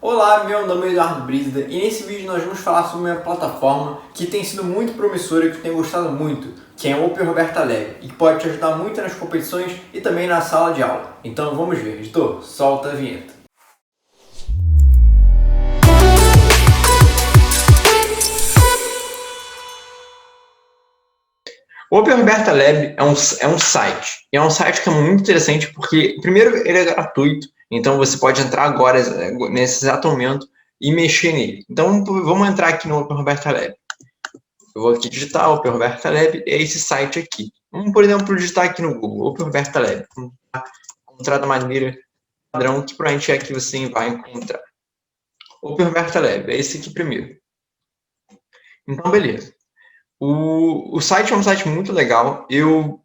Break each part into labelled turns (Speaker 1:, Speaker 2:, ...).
Speaker 1: Olá, meu nome é Eduardo Brígida e nesse vídeo nós vamos falar sobre uma plataforma que tem sido muito promissora e que eu tenho gostado muito, que é a Open Roberta Lab, e que pode te ajudar muito nas competições e também na sala de aula. Então vamos ver, editor, solta a vinheta. O Open Roberta Lab é um site, e é um site que é muito interessante porque, primeiro, ele é gratuito, então você pode entrar agora, nesse exato momento, e mexer nele. Então vamos entrar aqui no Open Roberta Lab. Eu vou aqui digitar Open Roberta Lab, é esse site aqui. Vamos, por exemplo, digitar aqui no Google, Open Roberta Lab. Vamos encontrar da maneira padrão que provavelmente é que você vai encontrar. Open Roberta Lab, é esse aqui primeiro. Então, beleza. O site é um site muito legal.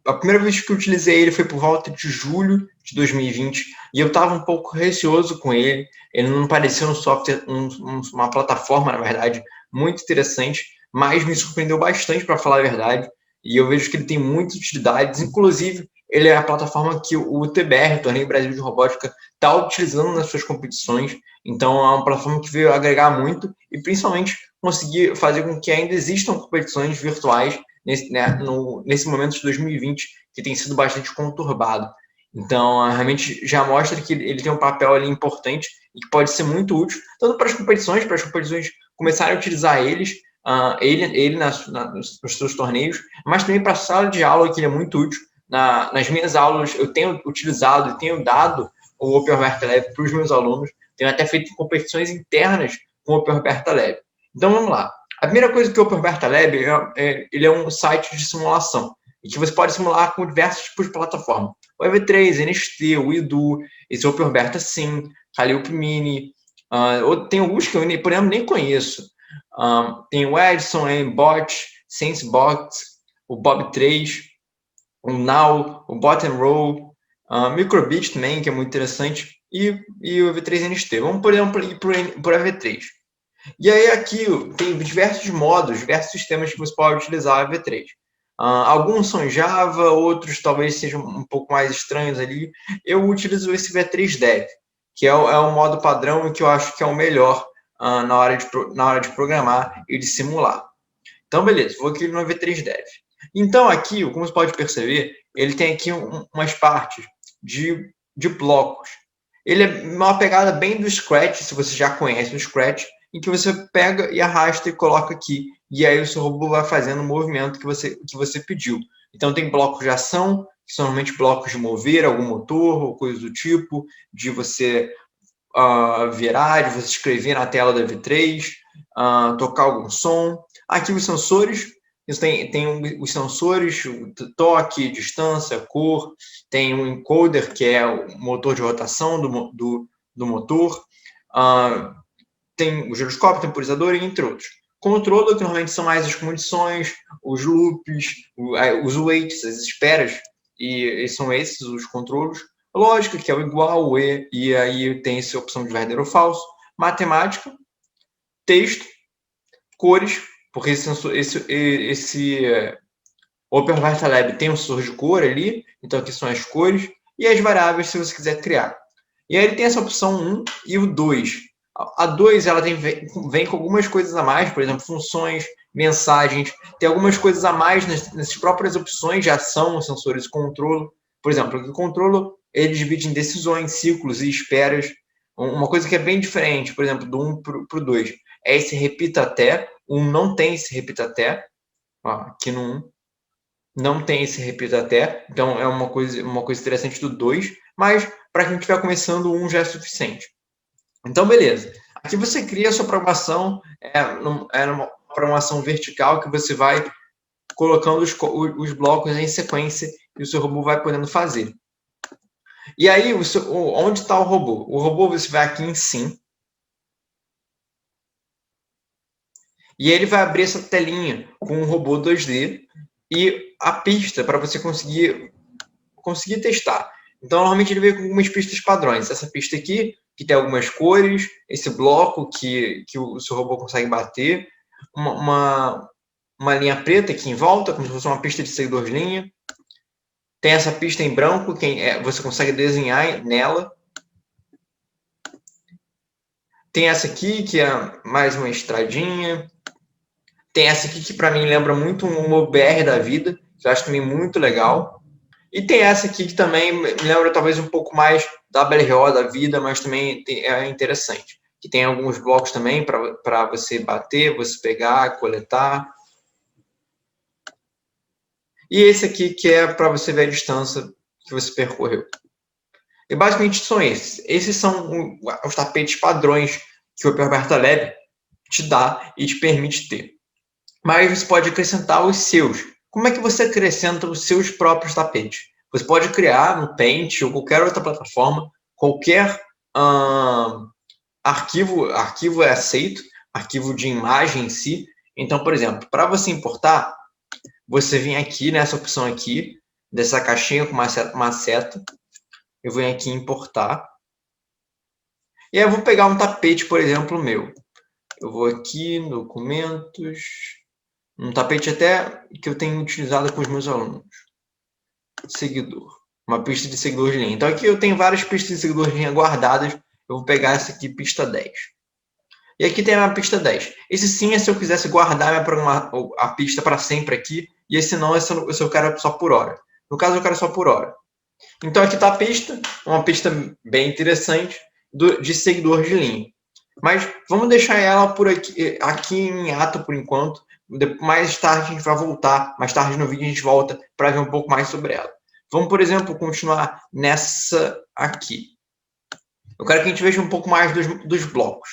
Speaker 1: A primeira vez que eu utilizei ele foi por volta de julho de 2020 e eu estava um pouco receoso com ele. Ele não parecia um software, uma plataforma, na verdade, muito interessante, mas me surpreendeu bastante, para falar a verdade. E eu vejo que ele tem muitas utilidades. Inclusive, ele é a plataforma que o TBR, o Torneio Brasil de Robótica, está utilizando nas suas competições. Então, é uma plataforma que veio agregar muito e, principalmente, conseguir fazer com que ainda existam competições virtuais nesse momento de 2020, que tem sido bastante conturbado. Então, realmente já mostra que ele tem um papel ali importante e que pode ser muito útil, tanto para as competições começarem a utilizar ele nos seus torneios, mas também para a sala de aula, que ele é muito útil. Nas minhas aulas, eu tenho utilizado e tenho dado o Open Roberta Lab para os meus alunos, tenho até feito competições internas com o Open Roberta Lab. Então, vamos lá. A primeira coisa que o Open Roberta Lab ele é um site de simulação, e que você pode simular com diversos tipos de plataforma. O EV3, NXT, o Edu, esse Open Roberta Sim, Calliope Mini, tem alguns que eu, por exemplo, nem conheço. Tem o Edson, o Aimbot, SenseBox, o Bob 3, o Now, o Bottom Row, Microbit também, que é muito interessante, e o EV3 NXT. Vamos, por exemplo, ir para o EV3. E aí aqui tem diversos modos, diversos sistemas que você pode utilizar a V3. Alguns são Java, outros talvez sejam um pouco mais estranhos ali. Eu utilizo esse V3 Dev, que é o modo padrão e que eu acho que é o melhor na hora de programar e de simular. Então, beleza, vou aqui no V3 Dev. Então, aqui, como você pode perceber, ele tem aqui umas partes de blocos. Ele é uma pegada bem do Scratch, se você já conhece o Scratch, em que você pega e arrasta e coloca aqui. E aí o seu robô vai fazendo o movimento que você pediu. Então, tem blocos de ação, que são normalmente blocos de mover algum motor ou coisa do tipo, de você virar, de você escrever na tela da V3, tocar algum som. Aqui os sensores, tem os sensores, o toque, distância, cor, tem um encoder, que é o motor de rotação do motor, tem o giroscópio, temporizador, entre outros. Controller, que normalmente são mais as condições, os loops, os waits, as esperas, e são esses os controlos. Lógica, que é o igual, o e aí tem essa opção de verdadeiro ou falso. Matemática, texto, cores, porque esse Open Roberta Lab tem um sensor de cor ali, então aqui são as cores, e as variáveis se você quiser criar. E aí ele tem essa opção 1 e o 2. A 2 ela vem com algumas coisas a mais, por exemplo, funções, mensagens, tem algumas coisas a mais nessas próprias opções de ação, sensores e controle. Por exemplo, o controle ele divide em decisões, ciclos e esperas. Uma coisa que é bem diferente, por exemplo, do 1 para o 2, é esse repita até. O 1 não tem esse repita até. Aqui no 1 não tem esse repita até, então é uma coisa interessante do 2, mas para quem estiver começando, o 1 já é suficiente. Então, beleza. Aqui você cria a sua programação, numa programação vertical que você vai colocando os blocos em sequência e o seu robô vai podendo fazer. E aí, onde está o robô? O robô você vai aqui em Sim. E ele vai abrir essa telinha com um robô 2D e a pista para você conseguir testar. Então, normalmente ele veio com algumas pistas padrões. Essa pista aqui, que tem algumas cores, esse bloco que o seu robô consegue bater, uma linha preta aqui em volta, como se fosse uma pista de seguidor de linha. Tem essa pista em branco, você consegue desenhar nela. Tem essa aqui, que é mais uma estradinha. Tem essa aqui, que para mim lembra muito um OBR da vida, que eu acho também muito legal. E tem essa aqui, que também me lembra talvez um pouco mais da WRO da vida, mas também é interessante. Que tem alguns blocos também para você bater, você pegar, coletar. E esse aqui, que é para você ver a distância que você percorreu. E basicamente são esses. Esses são os tapetes padrões que o Roberta Lab te dá e te permite ter. Mas você pode acrescentar os seus. Como é que você acrescenta os seus próprios tapetes? Você pode criar no Paint ou qualquer outra plataforma, qualquer arquivo é aceito, arquivo de imagem em si. Então, por exemplo, para você importar, você vem aqui nessa opção aqui, dessa caixinha com uma seta, eu venho aqui em importar. E aí eu vou pegar um tapete, por exemplo, meu. Eu vou aqui em documentos, um tapete até que eu tenho utilizado com os meus alunos. Seguidor. Uma pista de seguidor de linha. Então aqui eu tenho várias pistas de seguidor de linha guardadas. Eu vou pegar essa aqui, pista 10. E aqui tem a pista 10. Esse sim é se eu quisesse guardar a pista para sempre aqui. E esse não é se eu quero só por hora. No caso, eu quero só por hora. Então aqui está a pista. Uma pista bem interessante de seguidor de linha. Mas vamos deixar ela por aqui em ato por enquanto. Mais tarde a gente vai voltar. Mais tarde no vídeo a gente volta para ver um pouco mais sobre ela. Vamos, por exemplo, continuar nessa aqui. Eu quero que a gente veja um pouco mais dos blocos.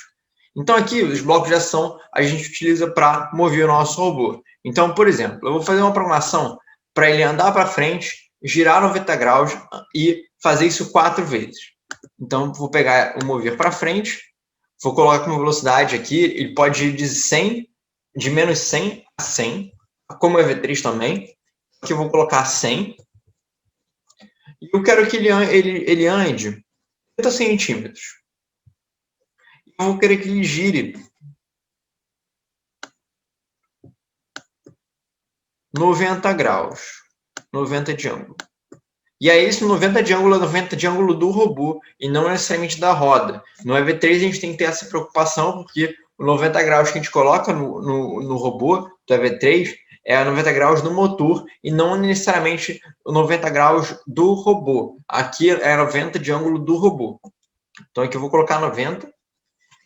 Speaker 1: Então aqui, os blocos de ação a gente utiliza para mover o nosso robô. Então, por exemplo, eu vou fazer uma programação para ele andar para frente, girar 90 graus e fazer isso 4 vezes. Então, vou pegar o mover para frente, vou colocar como velocidade aqui, ele pode ir de menos 100 a 100, como é V3 também. Aqui eu vou colocar 100. E eu quero que ele ande 30 centímetros. Eu vou querer que ele gire 90 graus, 90 de ângulo. E aí, esse 90 de ângulo é 90 de ângulo do robô e não necessariamente da roda. No EV3 a gente tem que ter essa preocupação, porque o 90 graus que a gente coloca no robô do EV3 é 90 graus do motor e não necessariamente o 90 graus do robô. Aqui é 90 de ângulo do robô. Então aqui eu vou colocar 90.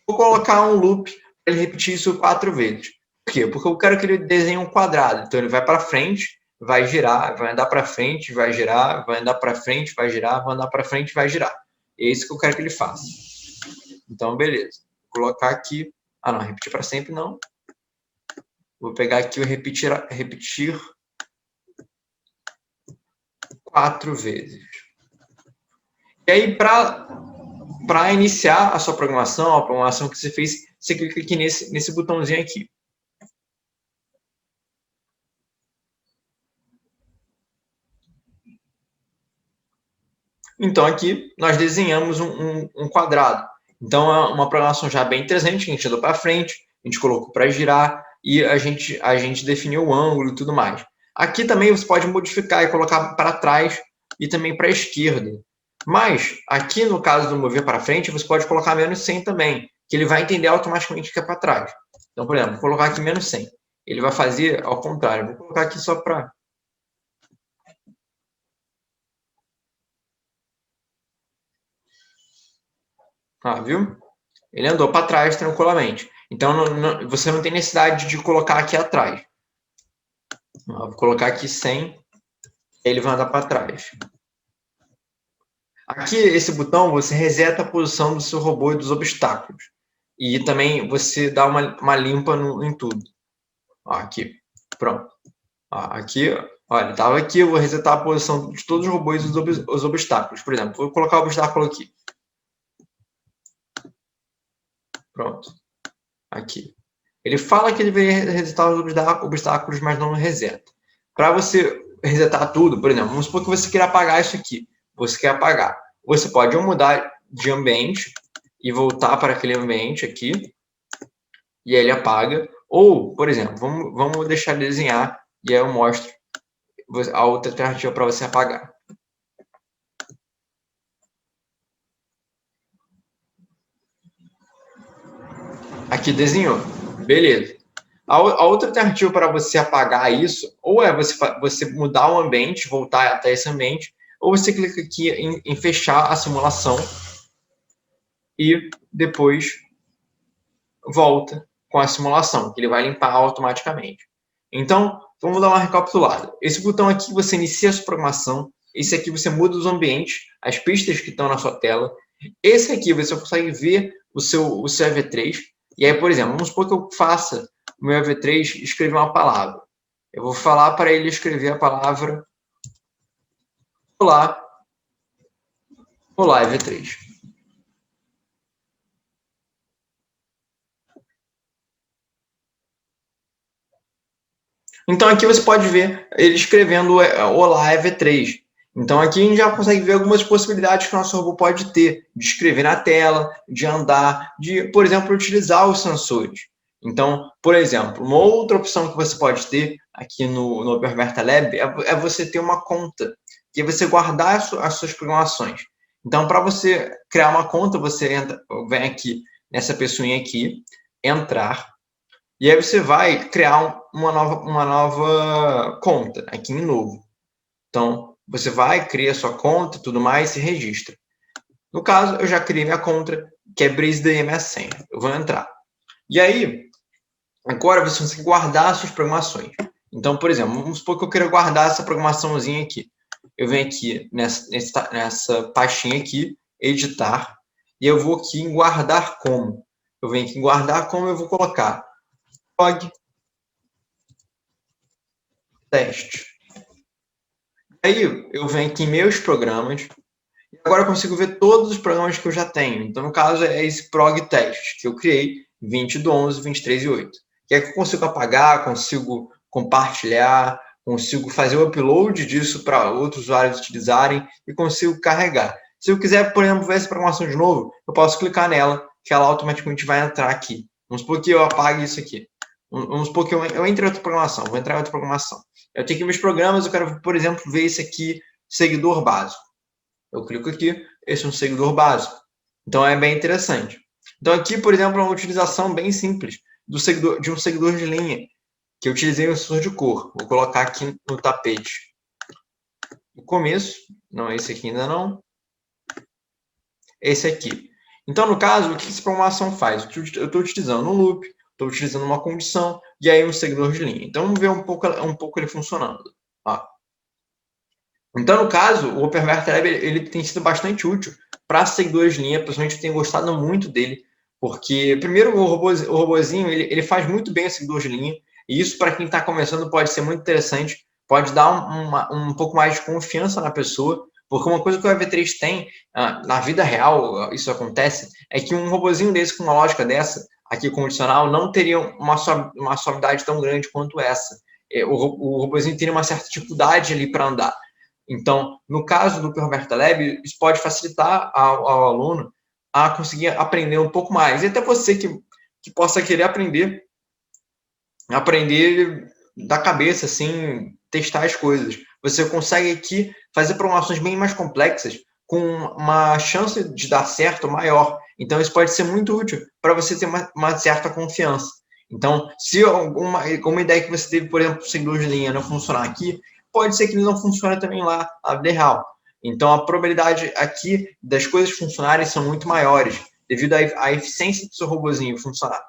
Speaker 1: Vou colocar um loop para ele repetir isso 4 vezes. Por quê? Porque eu quero que ele desenhe um quadrado. Então ele vai para frente, vai girar, vai andar para frente, vai girar, vai andar para frente, vai girar, vai andar para frente, vai girar. É isso que eu quero que ele faça. Então, beleza. Vou colocar aqui. Ah, não, repetir para sempre não. Vou pegar aqui o repetir 4 vezes. E aí, para iniciar a sua programação, a programação que você fez, você clica aqui nesse botãozinho aqui. Então, aqui nós desenhamos um quadrado. Então, é uma programação já bem interessante, que a gente andou para frente, a gente colocou para girar e a gente definiu o ângulo e tudo mais. Aqui também você pode modificar e colocar para trás e também para a esquerda. Mas, aqui no caso do mover para frente, você pode colocar menos 100 também, que ele vai entender automaticamente que é para trás. Então, por exemplo, vou colocar aqui menos 100. Ele vai fazer ao contrário. Vou colocar aqui só para... Ah, viu? Ele andou para trás tranquilamente. Então, você não tem necessidade de colocar aqui atrás. Vou colocar aqui 100, ele vai andar para trás. Aqui, esse botão, você reseta a posição do seu robô e dos obstáculos. E também você dá uma limpa em tudo. Ó, aqui, pronto. Ó, aqui, olha, estava aqui, eu vou resetar a posição de todos os robôs e os obstáculos. Por exemplo, vou colocar o obstáculo aqui. Pronto. Aqui. Ele fala que ele deveria resetar os obstáculos, mas não reseta. Para você resetar tudo, por exemplo, vamos supor que você queira apagar isso aqui. Você quer apagar. Você pode ou mudar de ambiente e voltar para aquele ambiente aqui, e aí ele apaga. Ou, por exemplo, vamos deixar ele desenhar, e aí eu mostro a outra alternativa para você apagar. Aqui desenhou. Beleza. A outra alternativa para você apagar isso, ou é você mudar o ambiente, voltar até esse ambiente, ou você clica aqui em fechar a simulação e depois volta com a simulação, que ele vai limpar automaticamente. Então, vamos dar uma recapitulada. Esse botão aqui você inicia a sua programação, esse aqui você muda os ambientes, as pistas que estão na sua tela, esse aqui você consegue ver o seu EV3, e aí, por exemplo, vamos supor que eu faça o meu EV3 escrever uma palavra. Eu vou falar para ele escrever a palavra olá, olá EV3. Então aqui você pode ver ele escrevendo olá EV3. Então aqui a gente já consegue ver algumas possibilidades que o nosso robô pode ter, de escrever na tela, de andar, de, por exemplo, utilizar os sensores. Então, por exemplo, uma outra opção que você pode ter aqui no Opermerta Lab é você ter uma conta, que é você guardar as suas programações. Então, para você criar uma conta, você vem aqui nessa pessoinha aqui, entrar, e aí você vai criar uma nova conta aqui em novo. Então, você vai, cria sua conta e tudo mais, se registra. No caso, eu já criei minha conta, que é BreezeDM a senha. Eu vou entrar. E aí, agora você consegue guardar as suas programações. Então, por exemplo, vamos supor que eu queira guardar essa programaçãozinha aqui. Eu venho aqui nessa pastinha aqui, editar, e eu vou aqui em guardar como. Eu venho aqui em guardar como, eu vou colocar log teste. Aí eu venho aqui em meus programas, e agora eu consigo ver todos os programas que eu já tenho. Então, no caso, é esse prog teste que eu criei, 20 do 11, 23 e 8. Que é que eu consigo apagar, consigo compartilhar, consigo fazer o upload disso para outros usuários utilizarem e consigo carregar. Se eu quiser, por exemplo, ver essa programação de novo, eu posso clicar nela, que ela automaticamente vai entrar aqui. Vamos supor que eu apague isso aqui. Vamos supor que eu entre em outra programação, vou entrar em outra programação. Eu tenho aqui meus programas, eu quero, por exemplo, ver esse aqui, seguidor básico. Eu clico aqui, esse é um seguidor básico. Então, é bem interessante. Então, aqui, por exemplo, é uma utilização bem simples de um seguidor de linha, que eu utilizei um sensor de cor. Vou colocar aqui no tapete. No começo, não, esse aqui ainda não. Esse aqui. Então, no caso, o que essa programação faz? Eu estou utilizando um loop, estou utilizando uma condição, e aí um seguidor de linha. Então, vamos ver um pouco ele funcionando. Ó. Então, no caso, o OpenVert Lab ele tem sido bastante útil para seguidores de linha, principalmente eu tenho gostado muito dele, porque, primeiro, o robozinho ele faz muito bem o seguidor de linha, e isso, para quem está começando, pode ser muito interessante, pode dar um pouco mais de confiança na pessoa, porque uma coisa que o EV3 tem, na vida real, isso acontece, é que um robozinho desse, com uma lógica dessa, aqui condicional, não teria uma suavidade tão grande quanto essa. O robozinho teria uma certa dificuldade ali para andar. Então, no caso do Roberta Lab, isso pode facilitar ao aluno a conseguir aprender um pouco mais. E até você que possa querer aprender da cabeça, assim, testar as coisas. Você consegue aqui fazer programações bem mais complexas com uma chance de dar certo maior. Então, isso pode ser muito útil para você ter uma certa confiança. Então, se alguma ideia que você teve, por exemplo, seguidor de linha não funcionar aqui, pode ser que ele não funcione também lá, na vida real. Então, a probabilidade aqui das coisas funcionarem são muito maiores, devido à eficiência do seu robozinho funcionar.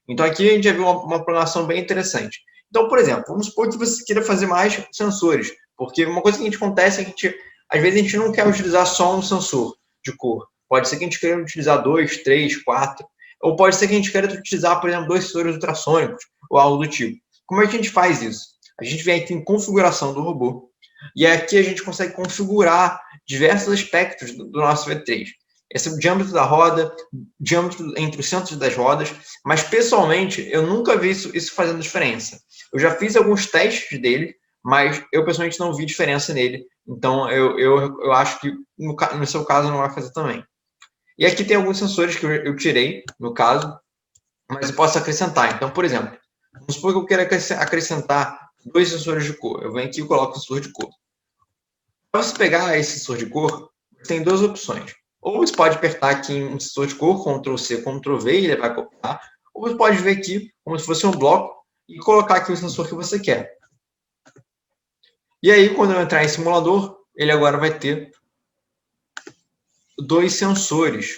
Speaker 1: Então, aqui a gente já viu uma programação bem interessante. Então, por exemplo, vamos supor que você queira fazer mais sensores, porque uma coisa que a gente acontece é que, às vezes, a gente não quer utilizar só um sensor de cor. Pode ser que a gente queira utilizar 2, 3, 4, ou pode ser que a gente queira utilizar, por exemplo, 2 sensores ultrassônicos, ou algo do tipo. Como é que a gente faz isso? A gente vem aqui em configuração do robô, e aqui a gente consegue configurar diversos aspectos do nosso V3. Esse é o diâmetro da roda, diâmetro entre os centros das rodas, mas pessoalmente eu nunca vi isso fazendo diferença. Eu já fiz alguns testes dele, mas eu pessoalmente não vi diferença nele, então eu acho que no seu caso não vai fazer também. E aqui tem alguns sensores que eu tirei, no caso, mas eu posso acrescentar. Então, por exemplo, vamos supor que eu quero acrescentar 2 sensores de cor. Eu venho aqui e coloco o sensor de cor. Para você pegar esse sensor de cor, tem 2 opções. Ou você pode apertar aqui em um sensor de cor, Ctrl+C, Ctrl+V, e ele vai copiar. ou você pode ver aqui como se fosse um bloco e colocar aqui o sensor que você quer. E aí, quando eu entrar em simulador, ele agora vai ter 2 sensores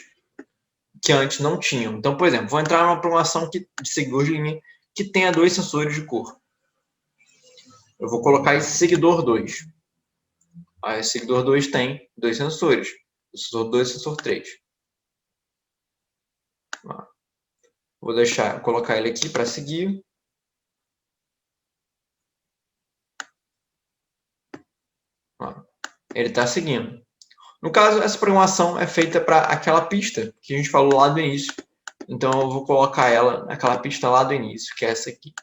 Speaker 1: que antes não tinham. Então, por exemplo, vou entrar numa programação de seguidor de linha que tenha 2 sensores de cor. Eu vou colocar esse seguidor 2. Aí, esse seguidor 2 tem 2 sensores. O sensor 2 e o sensor 3. Vou colocar ele aqui para seguir. Ele está seguindo. No caso, essa programação é feita para aquela pista que a gente falou lá do início. Então, eu vou colocar ela naquela pista lá do início, que é essa aqui.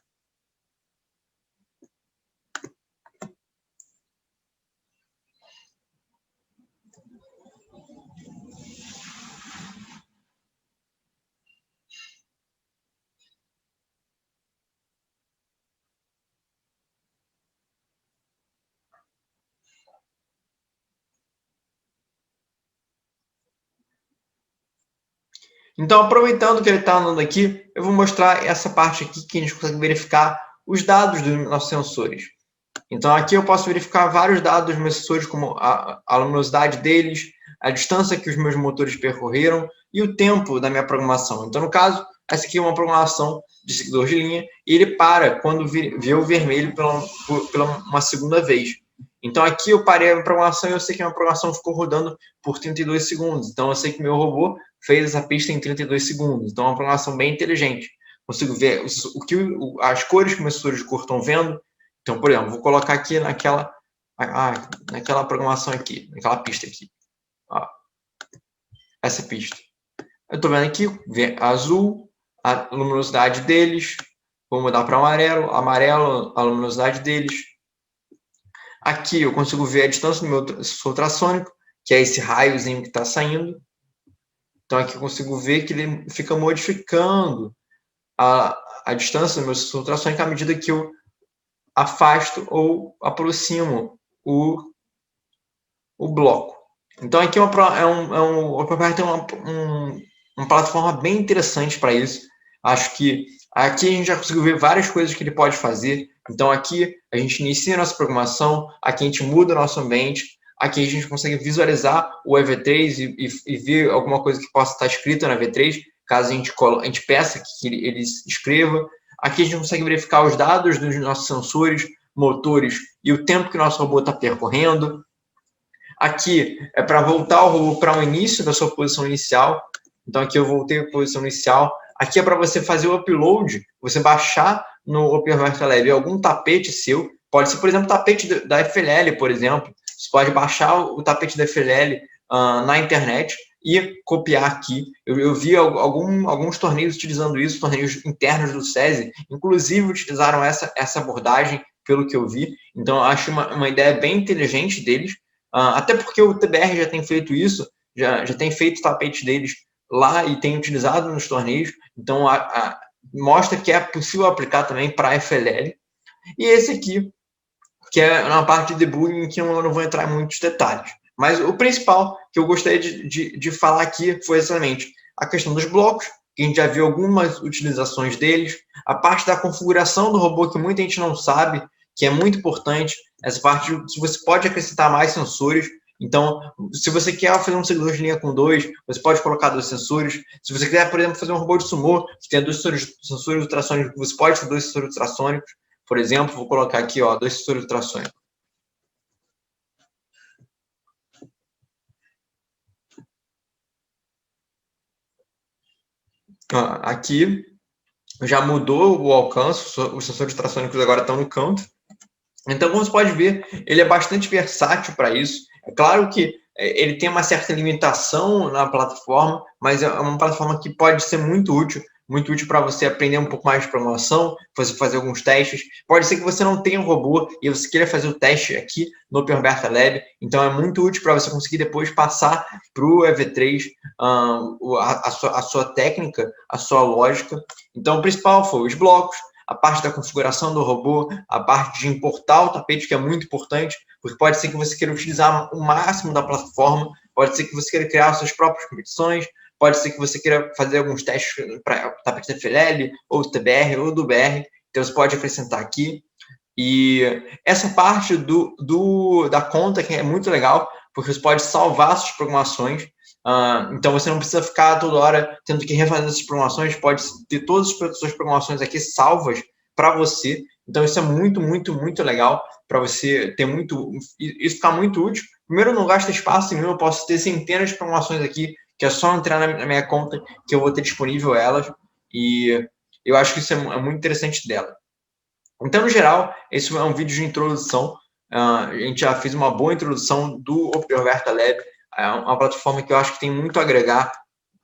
Speaker 1: Então, aproveitando que ele está andando aqui, eu vou mostrar essa parte aqui que a gente consegue verificar os dados dos nossos sensores. Então, aqui eu posso verificar vários dados dos meus sensores, como a luminosidade deles, a distância que os meus motores percorreram e o tempo da minha programação. Então, no caso, essa aqui é uma programação de seguidor de linha e ele para quando vê o vermelho pela uma segunda vez. Então, aqui eu parei a programação e eu sei que a minha programação ficou rodando por 32 segundos. Então, eu sei que meu robô fez essa pista em 32 segundos. Então, é uma programação bem inteligente. Consigo ver as cores que meus sensores de cor estão vendo. Então, por exemplo, vou colocar aqui naquela programação aqui, naquela pista aqui. Ó, essa pista. Eu estou vendo aqui, azul, a luminosidade deles. Vou mudar para amarelo, a luminosidade deles. Aqui eu consigo ver a distância do meu sensor ultrassônico, que é esse raiozinho que está saindo. Então, aqui eu consigo ver que ele fica modificando a distância do meu sensor ultrassônico à medida que eu afasto ou aproximo o bloco. Então, aqui o OpenBR tem uma plataforma bem interessante para isso. Acho que aqui a gente já conseguiu ver várias coisas que ele pode fazer. Então, aqui a gente inicia a nossa programação, aqui a gente muda o nosso ambiente, aqui a gente consegue visualizar o EV3 e ver alguma coisa que possa estar escrita na EV3, caso a gente peça que ele escreva. Aqui a gente consegue verificar os dados dos nossos sensores, motores e o tempo que o nosso robô está percorrendo. Aqui é para voltar o robô para o início da sua posição inicial. Então, aqui eu voltei a posição inicial. Aqui é para você fazer o upload, você baixar no OpenBR Lab algum tapete seu. Pode ser, por exemplo, tapete da FLL, por exemplo. Você pode baixar o tapete da FLL na internet e copiar aqui. Eu vi alguns torneios utilizando isso, torneios internos do SESI, inclusive utilizaram essa abordagem, pelo que eu vi. Então, eu acho uma ideia bem inteligente deles, até porque o TBR já tem feito isso, já tem feito o tapete deles lá e tem utilizado nos torneios. Então, mostra que é possível aplicar também para a FLL. E esse aqui, que é na parte de debugging, que eu não vou entrar em muitos detalhes. Mas o principal que eu gostaria de falar aqui foi exatamente a questão dos blocos, que a gente já viu algumas utilizações deles, a parte da configuração do robô, que muita gente não sabe, que é muito importante, essa parte que você pode acrescentar mais sensores. Então, se você quer fazer um seguidor de linha com 2, você pode colocar 2 sensores. Se você quiser, por exemplo, fazer um robô de sumô, que tem 2 sensores ultrassônicos, você pode fazer 2 sensores ultrassônicos. Por exemplo, vou colocar aqui, 2 sensores ultrassônicos. Aqui já mudou o alcance, os sensores ultrassônicos agora estão no canto. Então, como você pode ver, ele é bastante versátil para isso. É claro que ele tem uma certa limitação na plataforma, mas é uma plataforma que pode ser muito útil para você aprender um pouco mais de programação, você fazer alguns testes. Pode ser que você não tenha um robô e você queira fazer o teste aqui no OpenBR Lab, então é muito útil para você conseguir depois passar para o EV3 a sua técnica, a sua lógica. Então, o principal foi os blocos, a parte da configuração do robô, a parte de importar o tapete, que é muito importante, porque pode ser que você queira utilizar o máximo da plataforma, pode ser que você queira criar suas próprias competições, Pode ser que você queira fazer alguns testes para tapete da FLL, ou do TBR, ou do BR, então você pode acrescentar aqui. E essa parte da conta que é muito legal, porque você pode salvar suas programações, então você não precisa ficar toda hora tendo que refazer essas programações, pode ter todas as suas programações aqui salvas para você, então isso é muito, muito, muito legal para você ter isso ficar muito útil. Primeiro, não gasta espaço nenhum, eu posso ter centenas de programações aqui, que é só entrar na minha conta que eu vou ter disponível elas, e eu acho que isso é muito interessante dela. Então, no geral, esse é um vídeo de introdução. A gente já fez uma boa introdução do OpenRoberta Lab, é uma plataforma que eu acho que tem muito a agregar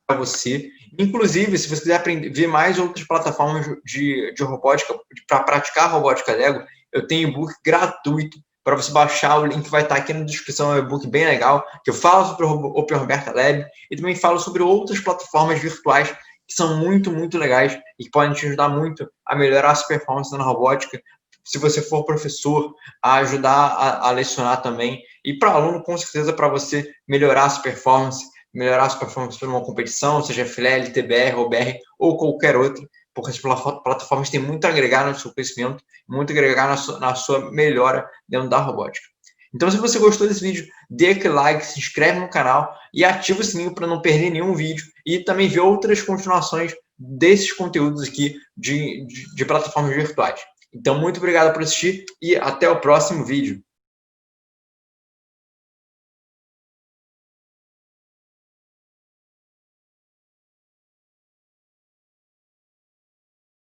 Speaker 1: para você. Inclusive, se você quiser ver mais outras plataformas de robótica, para praticar robótica Lego, eu tenho e-book gratuito para você baixar. O link vai estar aqui na descrição, é um e-book bem legal, que eu falo sobre o OpenRoberta Lab e também falo sobre outras plataformas virtuais que são muito, muito legais e que podem te ajudar muito a melhorar a sua performance na robótica. Se você for professor, a ajudar a lecionar também. E para aluno, com certeza, para você melhorar a sua performance para uma competição, seja FLL, TBR, OBR ou qualquer outra, porque as plataformas têm muito a agregar no seu conhecimento, muito a agregar na sua melhora dentro da robótica. Então, se você gostou desse vídeo, dê aquele like, se inscreve no canal e ativa o sininho para não perder nenhum vídeo e também ver outras continuações desses conteúdos aqui de plataformas virtuais. Então, muito obrigado por assistir e até o próximo vídeo.